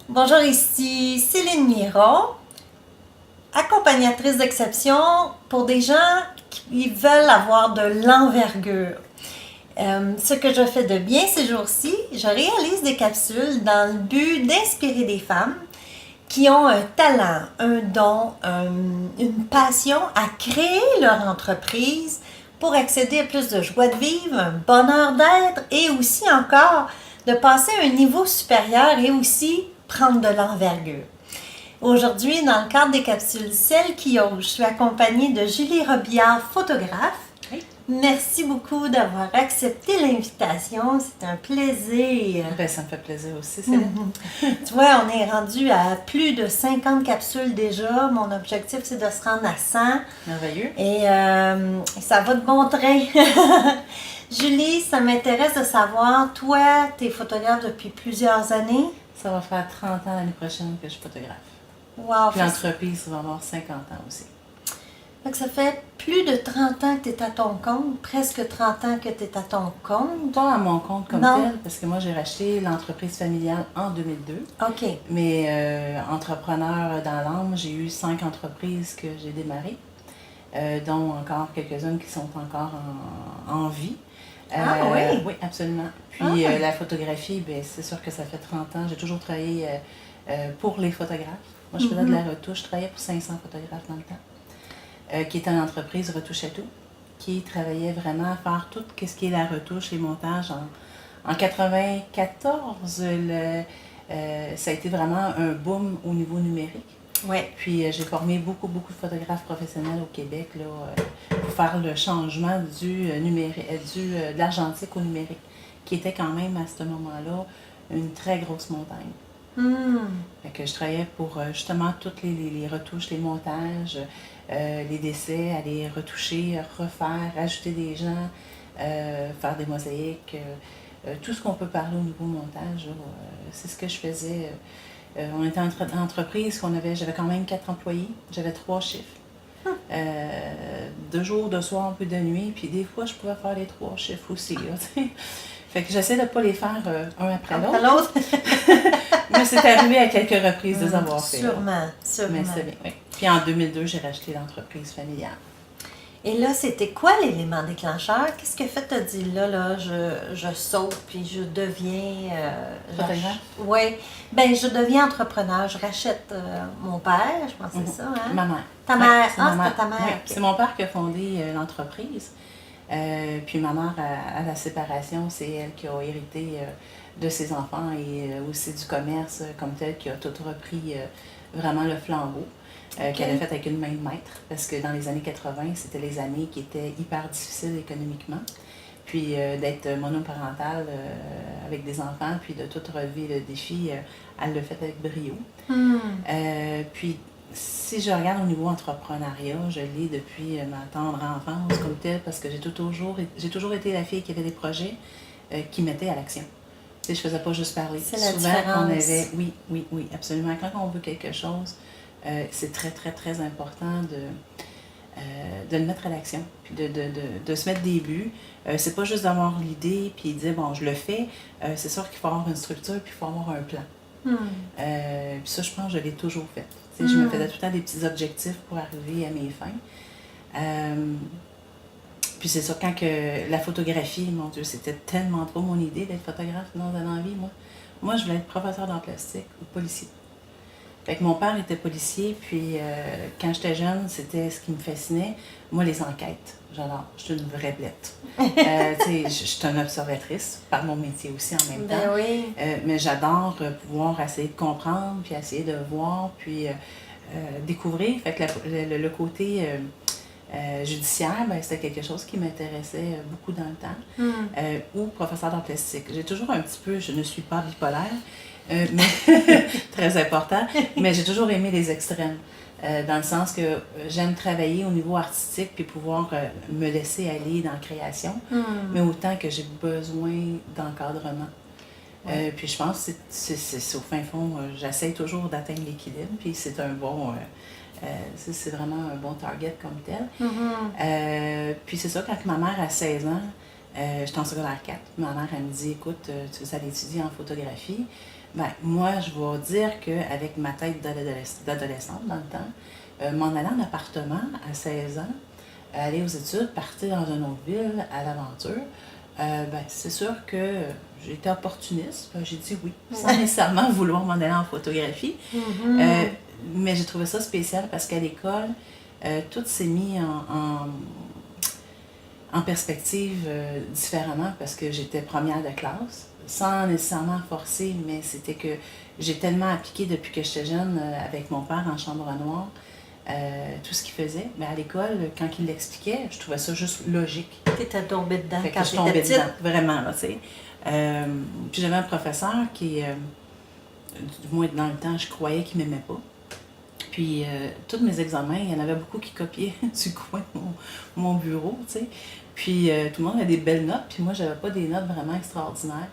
Bonjour, ici Céline Miron, accompagnatrice d'exception pour des gens qui veulent avoir de l'envergure. Ce que je fais de bien ces jours-ci, je réalise des capsules dans le but d'inspirer des femmes qui ont un talent, un don, une passion à créer leur entreprise pour accéder à plus de joie de vivre, un bonheur d'être et aussi encore de passer à un niveau supérieur et aussi prendre de l'envergure. Aujourd'hui, dans le cadre des capsules Celles qui osent, je suis accompagnée de Julie Robillard, photographe. Oui. Merci beaucoup d'avoir accepté l'invitation. C'est un plaisir. Ben, ça me fait plaisir aussi, Céline. Tu vois, on est rendu à plus de 50 capsules déjà. Mon objectif, c'est de se rendre à 100. Merveilleux. Et ça va de bon train. Julie, ça m'intéresse de savoir, toi, tu es photographe depuis plusieurs années. Ça va faire 30 ans l'année prochaine que je suis photographe. Wow! Puis l'entreprise va avoir 50 ans aussi. Donc ça fait plus de 30 ans que tu es à ton compte, presque 30 ans que tu es à ton compte. Pas à mon compte comme Non. tel, parce que moi j'ai racheté l'entreprise familiale en 2002. OK. Mais entrepreneur dans l'âme, j'ai eu 5 entreprises que j'ai démarrées, dont encore quelques-unes qui sont encore en vie. Oui? Oui, absolument. Puis la photographie, ben, c'est sûr que ça fait 30 ans. J'ai toujours travaillé pour les photographes. Moi, je faisais de la retouche. Je travaillais pour 500 photographes dans le temps, qui était une entreprise Retouche à tout, qui travaillait vraiment à faire tout ce qui est la retouche, les montages. En 94, ça a été vraiment un boom au niveau numérique. Oui. Puis j'ai formé beaucoup de photographes professionnels au Québec là, pour faire le changement de l'argentique au numérique, qui était quand même à ce moment-là une très grosse montagne. Fait que je travaillais pour justement toutes les retouches, les montages, les décès, aller retoucher, refaire, ajouter des gens, faire des mosaïques, tout ce qu'on peut parler au niveau montage, c'est ce que je faisais. On était en entreprise, j'avais quand même 4 employés, j'avais 3 chiffres. 2 jours, 2 soirs, un peu de nuit, puis des fois je pouvais faire les 3 chiffres aussi. Là, fait que j'essaie de ne pas les faire un après l'autre. Mais c'est arrivé à quelques reprises de les avoir fait. Sûrement. Mais c'est bien, oui. Puis en 2002, j'ai racheté l'entreprise familiale. Et là, c'était quoi l'élément déclencheur? Qu'est-ce que fait te dit là, je saute puis je deviens... Photographe? Oui. Ben, je deviens entrepreneur. Je rachète mon père, je pense que c'est ça, hein? Ma mère. Ta mère? C'est ma mère. C'était ta mère. Ouais. Okay. C'est mon père qui a fondé l'entreprise. Puis ma mère, à la séparation, c'est elle qui a hérité de ses enfants et aussi du commerce comme tel, qui a tout repris vraiment le flambeau. Qu'elle a fait avec une main de maître, parce que dans les années 80, c'était les années qui étaient hyper difficiles économiquement. Puis d'être monoparentale avec des enfants, puis de tout relever le défi, elle l'a fait avec brio. Puis si je regarde au niveau entrepreneuriat, je l'ai depuis ma tendre enfance comme telle, parce que j'ai toujours été la fille qui avait des projets qui mettaient à l'action. Tu sais, je faisais pas juste parler. C'est la Souvent, différence. on avait, oui, absolument. Quand on veut quelque chose, c'est très, très, très important de le mettre à l'action, puis de se mettre des buts. C'est pas juste d'avoir l'idée, puis de dire, bon, je le fais. C'est sûr qu'il faut avoir une structure, puis il faut avoir un plan. Puis ça, je pense que je l'ai toujours fait. Tu sais, je me faisais tout le temps des petits objectifs pour arriver à mes fins. Puis c'est sûr, quand que la photographie, mon Dieu, c'était tellement trop mon idée d'être photographe dans la vie, moi. Moi, je voulais être professeur d'art plastique ou policier. Fait que mon père était policier, puis quand j'étais jeune, c'était ce qui me fascinait. Moi, les enquêtes, j'adore. Je suis une vraie blette. Je suis une observatrice, par mon métier aussi en même temps. Oui. Mais j'adore pouvoir essayer de comprendre, puis essayer de voir, puis découvrir. Fait que le côté judiciaire, ben, c'était quelque chose qui m'intéressait beaucoup dans le temps. Ou professeur d'art plastique. J'ai toujours un petit peu, je ne suis pas bipolaire, mais très important, mais j'ai toujours aimé les extrêmes, dans le sens que j'aime travailler au niveau artistique puis pouvoir me laisser aller dans la création, mais autant que j'ai besoin d'encadrement. Puis je pense que c'est au fin fond, j'essaie toujours d'atteindre l'équilibre, puis c'est un bon C'est vraiment un bon target comme tel. Mhm. Puis c'est ça, quand ma mère a 16 ans, j'étais en secondaire 4. Ma mère, elle me dit, écoute, tu veux aller étudier en photographie? Ben, moi, je vais dire qu'avec ma tête d'adolescente dans le temps, m'en aller en appartement à 16 ans, aller aux études, partir dans une autre ville, à l'aventure, ben, c'est sûr que j'ai été opportuniste. J'ai dit oui, sans nécessairement vouloir m'en aller en photographie. Mhm. Mais j'ai trouvé ça spécial parce qu'à l'école, tout s'est mis en perspective différemment parce que j'étais première de classe, sans nécessairement forcer, mais c'était que j'ai tellement appliqué depuis que j'étais jeune avec mon père en chambre noire, tout ce qu'il faisait. Mais à l'école, quand il l'expliquait, je trouvais ça juste logique. T'étais tombée dedans Fait que quand je t'étais tombais petite. dedans, vraiment, là, tu sais. Puis j'avais un professeur qui, du moins dans le temps, je croyais qu'il m'aimait pas. Puis, tous mes examens, il y en avait beaucoup qui copiaient du coin de mon bureau, tu sais. Puis, tout le monde avait des belles notes, puis moi, j'avais pas des notes vraiment extraordinaires.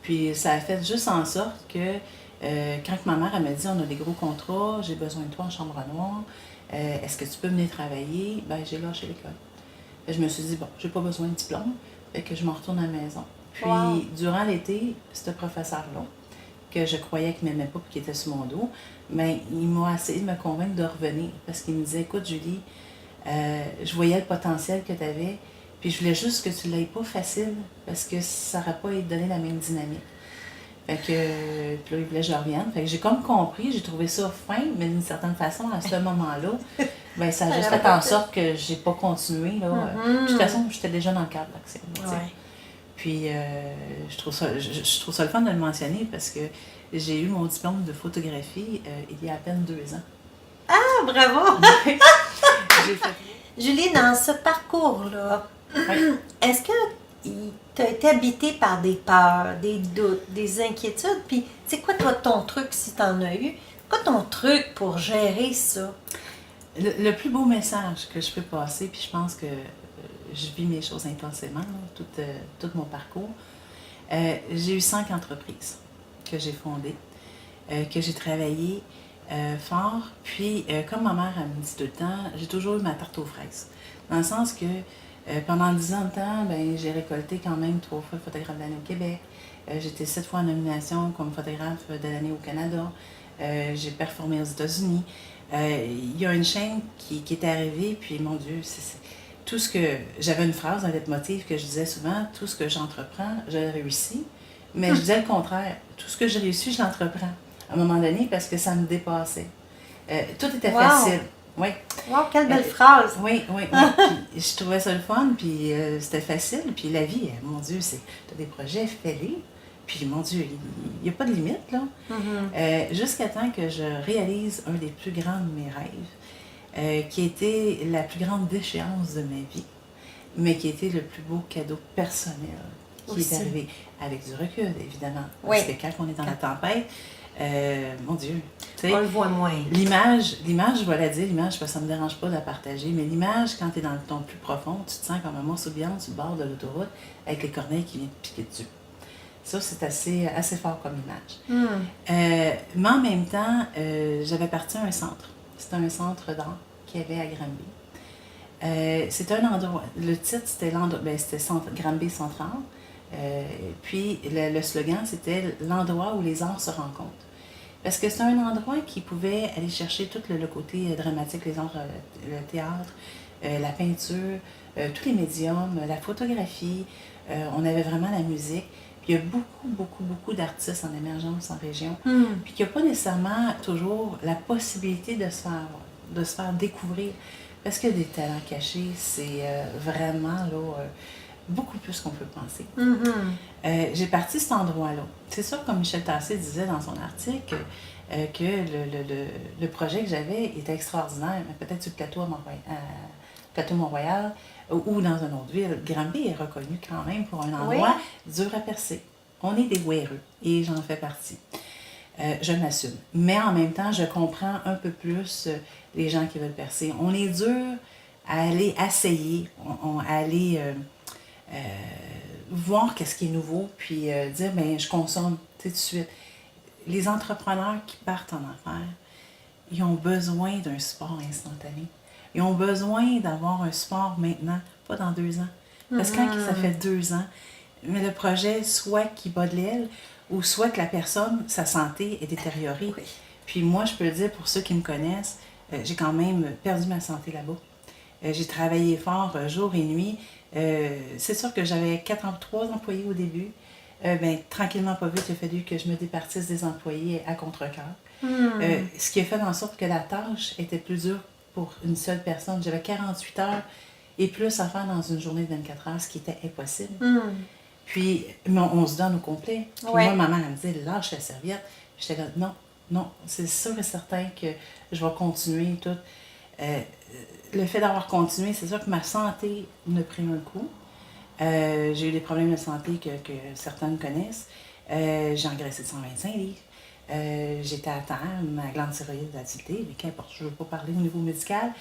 Puis, ça a fait juste en sorte que, quand ma mère, elle m'a dit, on a des gros contrats, j'ai besoin de toi en chambre noire, est-ce que tu peux venir travailler? Ben, j'ai lâché l'école. Je me suis dit, bon, j'ai pas besoin de diplôme, fait que je m'en retourne à la maison. Puis, Wow. durant l'été, ce professeur-là, que je croyais qu'il m'aimait pas et qui était sur mon dos, mais il m'a essayé de me convaincre de revenir parce qu'il me disait, écoute Julie, je voyais le potentiel que tu avais, puis je voulais juste que tu l'aies pas facile parce que ça n'aurait pas donné la même dynamique. Fait que, puis là, il voulait que je revienne. Fait que j'ai comme compris, j'ai trouvé ça fin, mais d'une certaine façon, à ce moment-là, ben, ça a juste fait en sorte que j'ai pas continué. Là. De toute façon, j'étais déjà dans le cadre d'action. Ouais. Puis je trouve ça le fun de le mentionner parce que j'ai eu mon diplôme de photographie il y a à peine 2 ans. Ah, bravo! J'ai fait... Julie, dans ce parcours-là, Ouais. est-ce que tu as été habité par des peurs, des doutes, des inquiétudes? Puis, c'est quoi, toi, ton truc, si tu en as eu? Quoi ton truc pour gérer ça? Le plus beau message que je peux passer, puis je pense que je vis mes choses intensément, là, tout mon parcours, j'ai eu 5 entreprises que j'ai fondées, que j'ai travaillé fort. Puis, comme ma mère elle me dit tout le temps, j'ai toujours eu ma tarte aux fraises. Dans le sens que pendant 10 ans de temps, ben, j'ai récolté quand même 3 fois photographe de l'année au Québec. J'étais 7 fois en nomination comme photographe de l'année au Canada. J'ai performé aux États-Unis. Il y a une chaîne qui est arrivée, puis mon Dieu, tout ce que... J'avais une phrase, un leitmotiv que je disais souvent, tout ce que j'entreprends, je réussis. Mais je disais le contraire, tout ce que j'ai réussi, je l'entreprends. À un moment donné, parce que ça me dépassait. Tout était facile. Oui. Wow, quelle belle phrase! Oui. Puis, je trouvais ça le fun, puis c'était facile. Puis la vie, mon Dieu, tu as des projets, fais-les. Puis mon Dieu, il n'y a pas de limite, là. Jusqu'à temps que je réalise un des plus grands de mes rêves, qui était la plus grande déchéance de ma vie, mais qui était le plus beau cadeau personnel qui est arrivé. Avec du recul, évidemment. Parce que quand on est dans la tempête, mon Dieu, tu sais, on le voit moins. L'image, je vais la dire, l'image, parce que ça ne me dérange pas de la partager, mais l'image, quand tu es dans le ton plus profond, tu te sens comme un morceau de viande sur le bord de l'autoroute avec les corneilles qui viennent te piquer dessus. Ça, c'est assez fort comme image. Mais en même temps, j'avais parti à un centre. C'était un centre d'art qu'il y avait à Granby. C'était un endroit, le titre, c'était Granby Central. Puis le slogan, c'était l'endroit où les arts se rencontrent. Parce que c'est un endroit qui pouvait aller chercher tout le côté dramatique, les arts, le théâtre, la peinture, tous les médiums, la photographie. On avait vraiment la musique. Puis il y a beaucoup d'artistes en émergence en région. Puis qu'il n'y a pas nécessairement toujours la possibilité de se faire découvrir. Parce que des talents cachés, c'est vraiment là, beaucoup plus qu'on peut penser. J'ai parti cet endroit-là. C'est sûr, comme Michel Tassé disait dans son article, que le projet que j'avais était extraordinaire, mais peut-être sur le plateau Mont-Royal ou dans une autre ville. Granby est reconnu quand même pour un endroit dur à percer. On est des wéreux et j'en fais partie. Je m'assume. Mais en même temps, je comprends un peu plus les gens qui veulent percer. On est dur à aller essayer, à aller voir qu'est-ce qui est nouveau, puis dire, bien, je consomme tout de suite. Les entrepreneurs qui partent en affaires, ils ont besoin d'un support instantané. Ils ont besoin d'avoir un support maintenant, pas dans 2 ans. Parce que quand ça fait 2 ans, mais le projet, soit qu'il bat de l'aile, ou soit que la personne, sa santé est détériorée. Oui. Puis moi, je peux le dire, pour ceux qui me connaissent, j'ai quand même perdu ma santé là-bas. J'ai travaillé fort jour et nuit. C'est sûr que j'avais 3 employés au début. Tranquillement, pas vite, il a fallu que je me départisse des employés à contre-cœur. Ce qui a fait en sorte que la tâche était plus dure pour une seule personne. J'avais 48 heures et plus à faire dans une journée de 24 heures, ce qui était impossible. Puis, on se donne au complet. Puis moi, ma mère, elle me disait, lâche la serviette. J'étais là, non, c'est sûr et certain que je vais continuer tout. Le fait d'avoir continué, c'est sûr que ma santé m'a pris un coup. J'ai eu des problèmes de santé que certains connaissent. J'ai engraissé de 125 livres. J'étais à terre, ma glande thyroïde a tilté, mais qu'importe, je ne veux pas parler au niveau médical.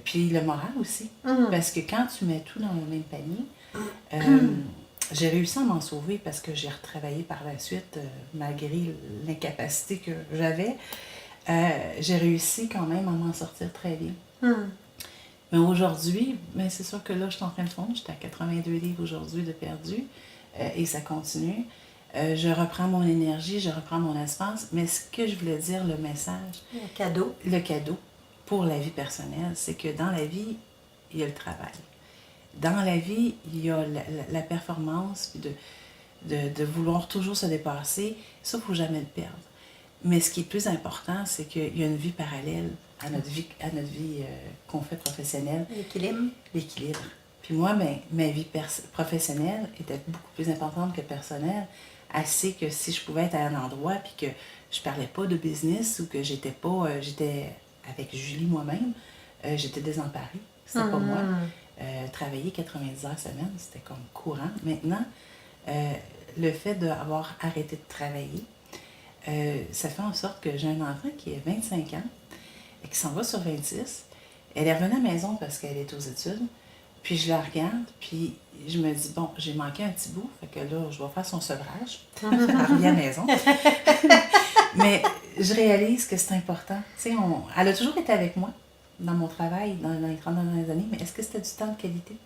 Puis le moral aussi. Parce que quand tu mets tout dans le même panier, j'ai réussi à m'en sauver parce que j'ai retravaillé par la suite, malgré l'incapacité que j'avais. J'ai réussi quand même à m'en sortir très bien. Mais aujourd'hui, c'est sûr que là, je suis en train de fondre. J'étais à 82 livres aujourd'hui de perdu et ça continue. Je reprends mon énergie, je reprends mon espace. Mais ce que je voulais dire, le message... Le cadeau pour la vie personnelle, c'est que dans la vie, il y a le travail. Dans la vie, il y a la performance, puis de vouloir toujours se dépasser. Ça, il ne faut jamais le perdre. Mais ce qui est plus important, c'est qu'il y a une vie parallèle à notre vie qu'on fait professionnelle. L'équilibre. Puis moi, ma vie professionnelle était beaucoup plus importante que personnelle. Assez que si je pouvais être à un endroit puis que je parlais pas de business ou que j'étais avec Julie moi-même, j'étais désemparée. C'était pas moi. Travailler 90 heures semaine, c'était comme courant. Maintenant, le fait d'avoir arrêté de travailler, ça fait en sorte que j'ai un enfant qui a 25 ans et qui s'en va sur 26. Elle est revenue à la maison parce qu'elle est aux études. Puis je la regarde, puis je me dis, bon, j'ai manqué un petit bout, fait que là, je vais faire son sevrage. Elle revient à la maison. Mais je réalise que c'est important. Tu sais, elle a toujours été avec moi dans mon travail, dans les 30 dernières années, mais est-ce que c'était du temps de qualité?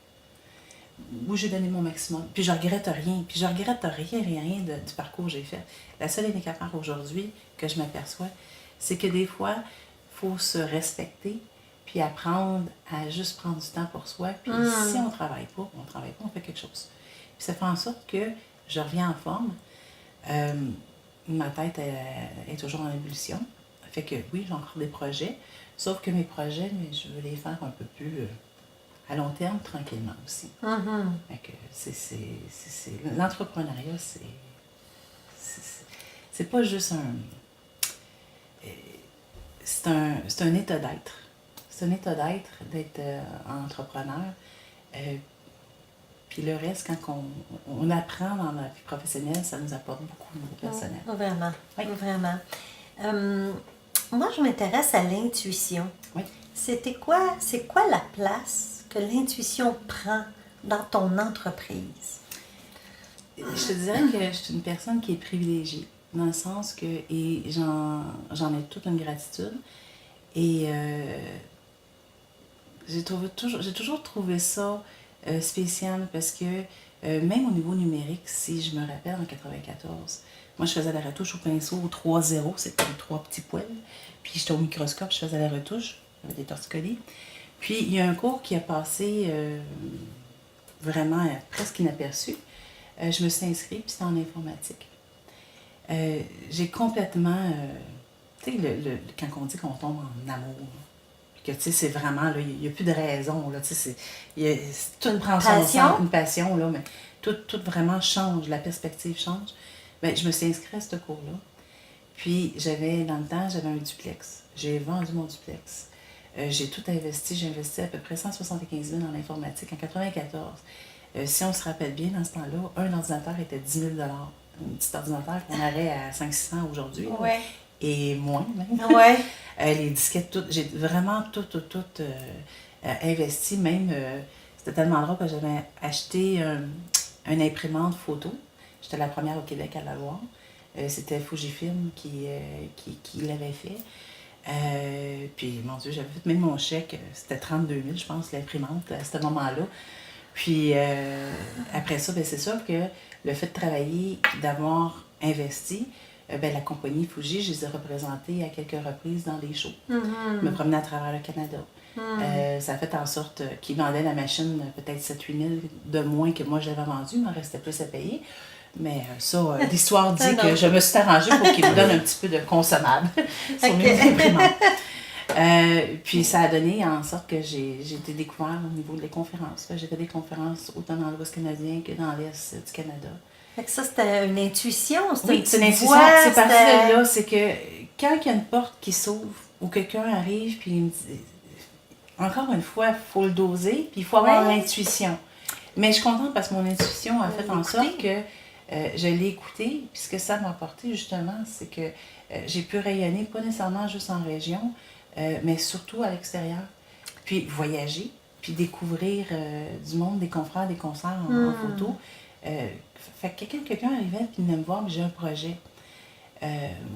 Où j'ai donné mon maximum. Puis je regrette rien. Puis je regrette rien du parcours que j'ai fait. La seule unique affaire aujourd'hui que je m'aperçois, c'est que des fois, il faut se respecter puis apprendre à juste prendre du temps pour soi. Puis si on travaille pas, on fait quelque chose. Puis ça fait en sorte que je reviens en forme. Ma tête est toujours en ébullition. Fait que oui, j'ai encore des projets. Sauf que mes projets, mais je veux les faire un peu plus... à long terme, tranquillement aussi. Fait que l'entrepreneuriat, c'est pas juste c'est un état d'être. C'est un état d'être entrepreneur. Puis le reste, quand on apprend dans la vie professionnelle, ça nous apporte beaucoup au niveau personnel. Vraiment, oui. Vraiment. Moi, je m'intéresse à l'intuition. Oui. C'est quoi la place que l'intuition prend dans ton entreprise? Je te dirais que je suis une personne qui est privilégiée, dans le sens que, et j'en ai toute une gratitude, et j'ai toujours trouvé ça spécial parce que même au niveau numérique, si je me rappelle en 94, moi je faisais la retouche au pinceau au 3-0, c'était les 3 petits poils, puis j'étais au microscope, je faisais la retouche, j'avais des torticolis. Puis il y a un cours qui a passé vraiment presque inaperçu. Je me suis inscrite, puis c'était en informatique. J'ai complètement... tu sais, quand on dit qu'on tombe en amour, puis que tu sais, c'est vraiment, là, il n'y a plus de raison, là, tu sais, tout prend son sens, une passion, là, mais tout vraiment change, la perspective change. Bien, je me suis inscrite à ce cours-là. Puis dans le temps, j'avais un duplex. J'ai vendu mon duplex. J'ai tout investi. J'ai investi à peu près 175 000 en informatique en 1994. Si on se rappelle bien, dans ce temps-là, un ordinateur était 10 000 $. Un petit ordinateur qu'on avait à 500-600 aujourd'hui. Ouais. Et moins, même. Ouais. Les disquettes, toutes. J'ai vraiment tout investi. Même, c'était tellement drôle que j'avais acheté une imprimante photo. J'étais la première au Québec à l'avoir. C'était Fujifilm qui l'avait fait. Puis, mon Dieu, j'avais fait même mon chèque, c'était 32 000, je pense, l'imprimante à ce moment-là. Puis, après ça, ben, c'est sûr que le fait de travailler et d'avoir investi, ben, la compagnie Fuji, je les ai représentés à quelques reprises dans des shows. Je me promenais à travers le Canada. Ça a fait en sorte qu'ils vendaient la machine peut-être 7-8 000 de moins que moi j'avais vendu, il m'en restait plus à payer. Mais ça, l'histoire dit que je me suis arrangée pour qu'ils me donnent un petit peu de consommable sur mes imprimantes. Puis ça a donné en sorte que j'ai été découvert au niveau des conférences. J'ai fait des conférences autant dans l'Ouest canadien que dans l'Est du Canada. Fait que ça, c'était une intuition, Oui, c'est une intuition. C'est parti de là, c'est que quand il y a une porte qui s'ouvre ou quelqu'un arrive puis il me dit, encore une fois, il faut le doser puis il faut avoir l'intuition. Mais je suis contente parce que mon intuition a fait en sorte que je l'ai écouté. Puis ce que ça m'a apporté justement, c'est que j'ai pu rayonner, pas nécessairement juste en région, mais surtout à l'extérieur. Puis voyager, puis découvrir du monde, des confrères, des concerts en photo. Fait que quelqu'un arrivait et venait me voir, mais j'ai un projet.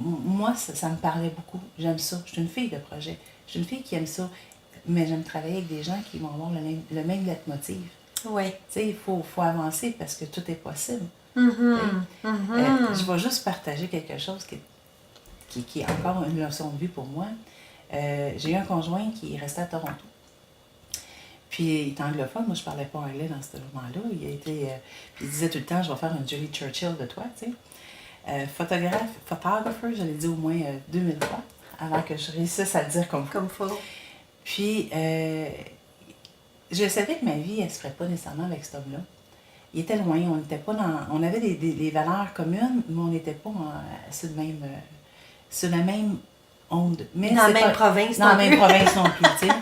Moi, ça me parlait beaucoup. J'aime ça. Je suis une fille de projet. Je suis une fille qui aime ça. Mais j'aime travailler avec des gens qui vont avoir le même leitmotiv. Oui. Tu sais, il faut avancer parce que tout est possible. Je vais juste partager quelque chose qui est encore une leçon de vie pour moi. J'ai eu un conjoint qui est resté à Toronto. Puis il est anglophone, moi je parlais pas anglais dans ce moment-là. Il disait tout le temps, je vais faire une Julie Churchill de toi, tu sais. Photographer, je l'ai dit au moins 2000 fois avant que je réussisse à le dire comme faut. Puis je savais que ma vie, elle se ferait pas nécessairement avec cet homme-là. Il était loin, on n'était pas dans. On avait des valeurs communes, mais on n'était pas sur la même onde. Mais dans la même province non plus, tu sais.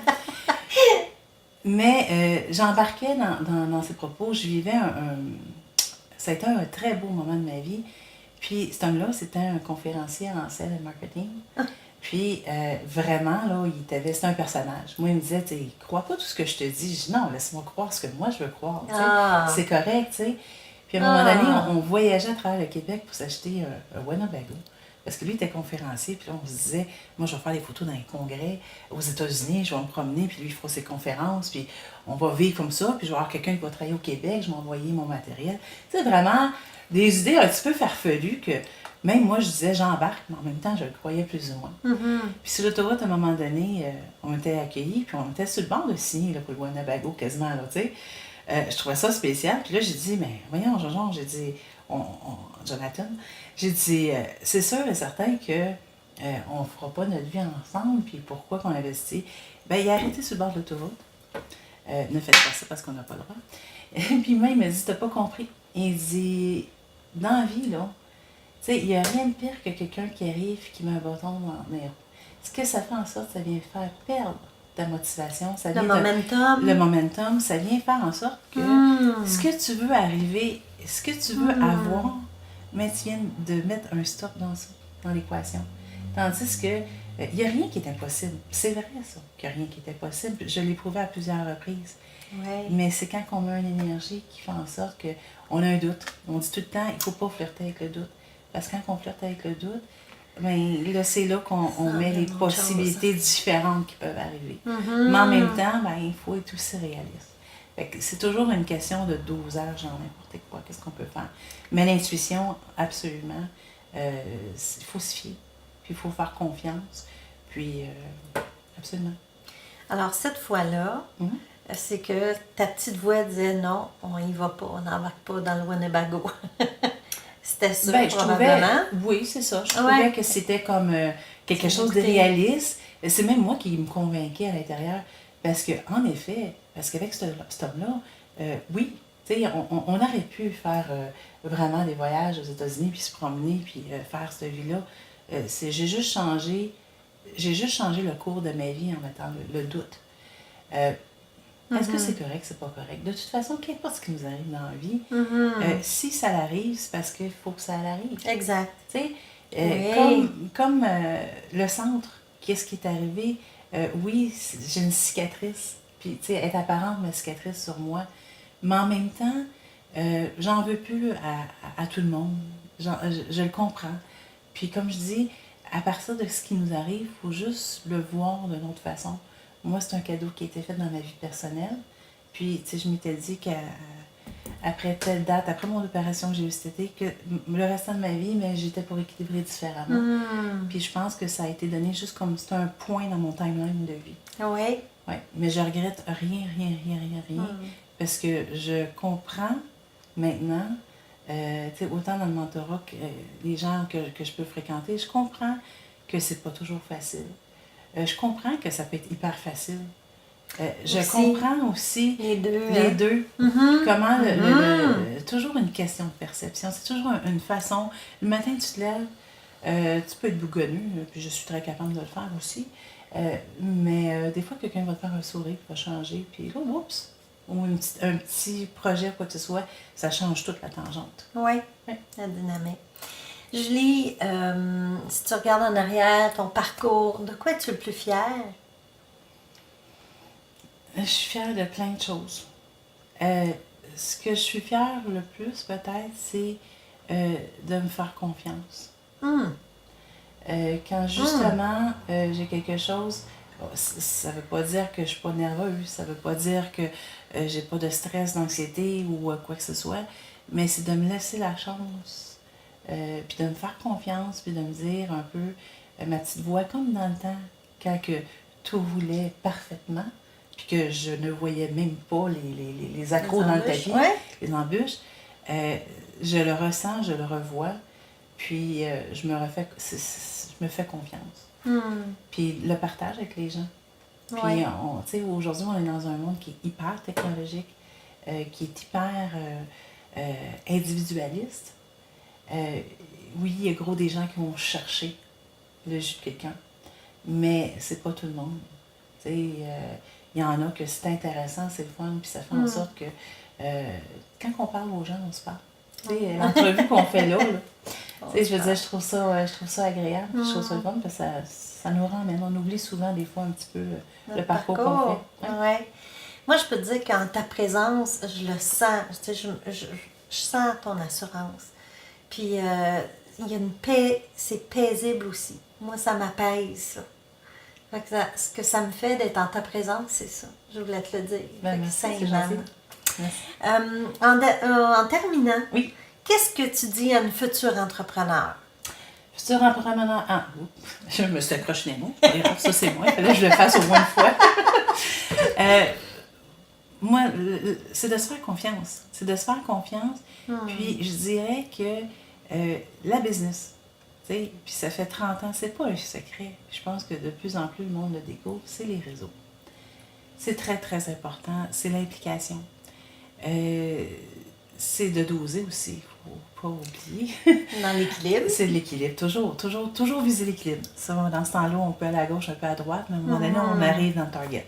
Mais j'embarquais dans ses propos. Je vivais ça a été un très beau moment de ma vie. Puis cet homme-là, c'était un conférencier en sales et marketing. Puis vraiment, là, c'était un personnage. Moi, il me disait, tu sais, crois pas tout ce que je te dis. Je dis, non, laisse-moi croire ce que moi je veux croire. C'est correct, tu sais. Puis à un moment donné, on voyageait à travers le Québec pour s'acheter un Winnebago. Parce que lui était conférencier, puis là, on se disait, moi, je vais faire des photos dans les congrès aux États-Unis, je vais me promener, puis lui, il fera ses conférences, puis on va vivre comme ça, puis je vais avoir quelqu'un qui va travailler au Québec, je vais envoyer mon matériel. Tu sais, vraiment, des idées un petit peu farfelues que même moi, je disais, j'embarque, mais en même temps, je le croyais plus ou moins. Puis sur l'autoroute, à un moment donné, on était accueillis, puis on était sur le bord de signer là, pour le Winnebago quasiment, là, tu sais. Je trouvais ça spécial, puis là, j'ai dit, mais voyons, Jean, j'ai dit, Jonathan, j'ai dit, c'est sûr et certain que on ne fera pas notre vie ensemble, puis pourquoi qu'on investit? Ben, il a arrêté sur le bord de l'autoroute. Ne faites pas ça parce qu'on n'a pas le droit. Et puis même, il m'a dit, t'as pas compris. Il dit, dans la vie, là, tu sais, il n'y a rien de pire que quelqu'un qui arrive et qui met un bâton dans les roues. Ce que ça fait en sorte, ça vient faire perdre ta motivation. Ça vient le momentum, ça vient faire en sorte que ce que tu veux arriver, ce que tu veux avoir, mais tu viens de mettre un stop dans l'équation. Tandis que il n'y a rien qui est impossible. C'est vrai, ça, qu'il n'y a rien qui est impossible. Je l'ai prouvé à plusieurs reprises. Ouais. Mais c'est quand on met une énergie qui fait en sorte qu'on a un doute. On dit tout le temps, il ne faut pas flirter avec le doute. Parce que quand on flirte avec le doute, ben, là, c'est là qu'on met les possibilités différentes qui peuvent arriver. Mais en même temps, ben, il faut être aussi réaliste. Fait que c'est toujours une question de dosage dans n'importe quoi, qu'est-ce qu'on peut faire. Mais l'intuition, absolument, il faut se fier, puis il faut faire confiance, puis absolument. Alors, cette fois-là, c'est que ta petite voix disait non, on y va pas, on n'embarque pas dans le Winnebago. C'était ça, probablement. Oui, c'est ça. Je trouvais que c'était comme quelque chose de réaliste. C'est même moi qui me convainquais à l'intérieur. Parce qu'en effet, qu'avec cet homme-là, oui, tu sais, on aurait pu faire vraiment des voyages aux États-Unis, puis se promener, puis faire cette vie-là. J'ai juste changé le cours de ma vie en mettant le doute. Est-ce que c'est correct, c'est pas correct? De toute façon, qu'importe ce qui nous arrive dans la vie, si ça l'arrive, c'est parce qu'il faut que ça l'arrive. Exact. Tu sais, comme le centre, qu'est-ce qui est arrivé? Oui, j'ai une cicatrice, puis tu sais, elle est apparente, ma cicatrice sur moi, mais en même temps, j'en veux plus à tout le monde. Je le comprends. Puis comme je dis, à partir de ce qui nous arrive, il faut juste le voir d'une autre façon. Moi, c'est un cadeau qui a été fait dans ma vie personnelle. Puis, tu sais, je m'étais dit qu'après telle date, après mon opération que j'ai eue cet été, que le restant de ma vie, mais j'étais pour équilibrer différemment. Puis je pense que ça a été donné juste comme c'était un point dans mon timeline de vie. Oui. Oui, mais je regrette rien, parce que je comprends maintenant, tu sais, autant dans le mentorat que les gens que je peux fréquenter, je comprends que c'est pas toujours facile. Je comprends que ça peut être hyper facile. Je comprends aussi les deux. Les deux. Mm-hmm. Comment toujours une question de perception. C'est toujours une façon. Le matin, tu te lèves, tu peux être bougonneux, puis je suis très capable de le faire aussi. Mais des fois, quelqu'un va te faire un sourire, va changer, puis là, oups! Ou un petit projet ou quoi que ce soit, ça change toute la tangente. Oui, la dynamique. Julie, si tu regardes en arrière ton parcours, de quoi es-tu le plus fière? Je suis fière de plein de choses. Ce que je suis fière le plus, peut-être, c'est de me faire confiance. Quand justement j'ai quelque chose, ça veut pas dire que je suis pas nerveuse, ça veut pas dire que j'ai pas de stress, d'anxiété ou quoi que ce soit, mais c'est de me laisser la chance, puis de me faire confiance, puis de me dire un peu ma petite voix, comme dans le temps, quand que tout roulait parfaitement, puis que je ne voyais même pas les accros dans le tapis, les embûches, je le ressens, je le revois, puis je me fais confiance. Puis le partage avec les gens. Puis tu sais, aujourd'hui, on est dans un monde qui est hyper technologique, qui est hyper individualiste. Oui, il y a gros des gens qui vont chercher le jus de quelqu'un, mais c'est pas tout le monde. Tu sais, il y en a que c'est intéressant, c'est le fun, puis ça fait en sorte que quand on parle aux gens, on se parle. Tu sais, l'entrevue qu'on fait là tu sais, je veux dire, je trouve ça agréable, je trouve ça le fun, parce que ça nous ramène. On oublie souvent des fois un petit peu le parcours qu'on fait. Ouais. Moi, je peux te dire qu'en ta présence, je le sens. Tu sais, je sens ton assurance. Puis, il y a une paix, c'est paisible aussi. Moi, ça m'apaise, ça. Fait que ce que ça me fait d'être en ta présence, c'est ça. Je voulais te le dire. Merci, c'est gentil. En terminant, oui. Qu'est-ce que tu dis à une future entrepreneur? Future entrepreneur, je me suis accroché les mots. Ça, c'est moi. Il fallait que je le fasse au moins une fois. Moi, c'est de se faire confiance. C'est de se faire confiance. Puis, je dirais que la business, tu sais, puis ça fait 30 ans, c'est pas un secret. Je pense que de plus en plus, le monde le découvre, c'est les réseaux. C'est très, très important. C'est l'implication. C'est de doser aussi, il ne faut pas oublier. Dans l'équilibre. C'est l'équilibre, toujours viser l'équilibre. Ça, dans ce temps-là, on peut aller à gauche, un peu à droite, mais à un moment donné, on arrive dans le target.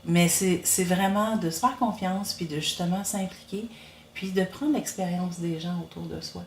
Mais c'est vraiment de se faire confiance, puis de justement s'impliquer, puis de prendre l'expérience des gens autour de soi.